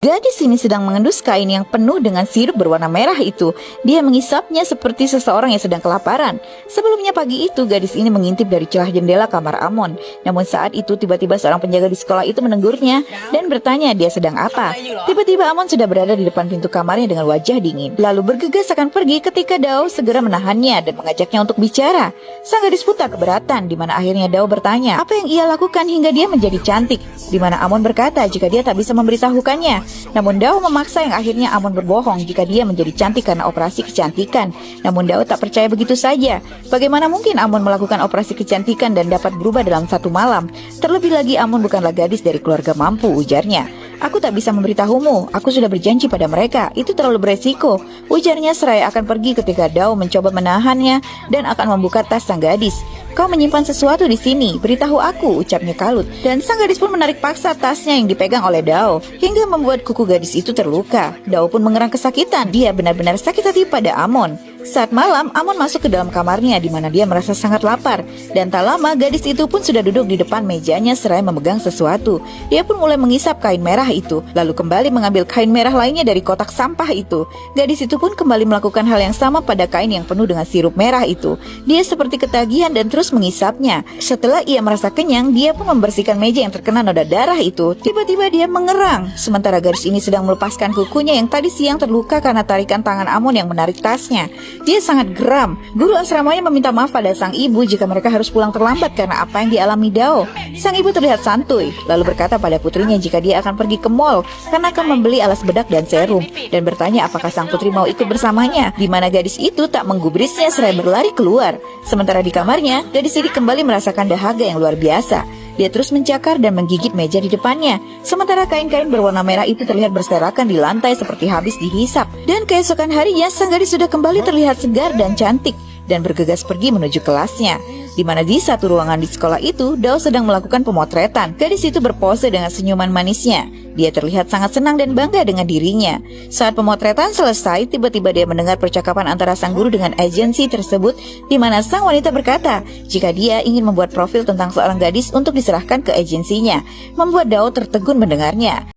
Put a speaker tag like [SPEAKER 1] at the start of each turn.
[SPEAKER 1] Gadis ini sedang mengendus kain yang penuh dengan sirup berwarna merah itu. Dia mengisapnya seperti seseorang yang sedang kelaparan. Sebelumnya pagi itu, gadis ini mengintip dari celah jendela kamar Amon. Namun saat itu tiba-tiba seorang penjaga di sekolah itu menegurnya dan bertanya dia sedang apa. Tiba-tiba Amon sudah berada di depan pintu kamarnya dengan wajah dingin. Lalu bergegas akan pergi ketika Dao segera menahannya dan mengajaknya untuk bicara. Sang gadis pun tak keberatan, di mana akhirnya Dao bertanya apa yang ia lakukan hingga dia menjadi cantik. Di mana Amon berkata jika dia tak bisa memberitahukannya. Namun Dao memaksa yang akhirnya Amon berbohong jika dia menjadi cantik karena operasi kecantikan. Namun Dao tak percaya begitu saja. Bagaimana mungkin Amon melakukan operasi kecantikan dan dapat berubah dalam satu malam? Terlebih lagi Amon bukanlah gadis dari keluarga mampu, ujarnya. Aku tak bisa memberitahumu, aku sudah berjanji pada mereka, itu terlalu beresiko, ujarnya seraya akan pergi ketika Dao mencoba menahannya dan akan membuka tas sang gadis. Kau menyimpan sesuatu di sini, beritahu aku, ucapnya kalut. Dan sang gadis pun menarik paksa tasnya yang dipegang oleh Dao, hingga membuat kuku gadis itu terluka. Dao pun mengerang kesakitan, dia benar-benar sakit hati pada Amon. Saat malam, Amon masuk ke dalam kamarnya di mana dia merasa sangat lapar. Dan tak lama, gadis itu pun sudah duduk di depan mejanya seraya memegang sesuatu. Dia pun mulai mengisap kain merah itu, lalu kembali mengambil kain merah lainnya dari kotak sampah itu. Gadis itu pun kembali melakukan hal yang sama pada kain yang penuh dengan sirup merah itu. Dia seperti ketagihan dan terus mengisapnya. Setelah ia merasa kenyang, dia pun membersihkan meja yang terkena noda darah itu. Tiba-tiba dia mengerang, sementara gadis ini sedang melepaskan kukunya yang tadi siang terluka karena tarikan tangan Amon yang menarik tasnya. Dia sangat geram. Guru asramanya meminta maaf pada sang ibu jika mereka harus pulang terlambat karena apa yang dialami Dao. Sang ibu terlihat santuy, lalu berkata pada putrinya jika dia akan pergi ke mall karena akan membeli alas bedak dan serum, dan bertanya apakah sang putri mau ikut bersamanya, di mana gadis itu tak menggubrisnya seraya berlari keluar. Sementara di kamarnya, gadis ini kembali merasakan dahaga yang luar biasa. Dia terus mencakar dan menggigit meja di depannya. Sementara kain-kain berwarna merah itu terlihat berserakan di lantai seperti habis dihisap. Dan keesokan harinya, sang gadis sudah kembali terlihat segar dan cantik dan bergegas pergi menuju kelasnya. Di mana di satu ruangan di sekolah itu, Dao sedang melakukan pemotretan. Gadis itu berpose dengan senyuman manisnya. Dia terlihat sangat senang dan bangga dengan dirinya. Saat pemotretan selesai, tiba-tiba dia mendengar percakapan antara sang guru dengan agensi tersebut, di mana sang wanita berkata jika dia ingin membuat profil tentang seorang gadis untuk diserahkan ke agensinya. Membuat Dao tertegun mendengarnya.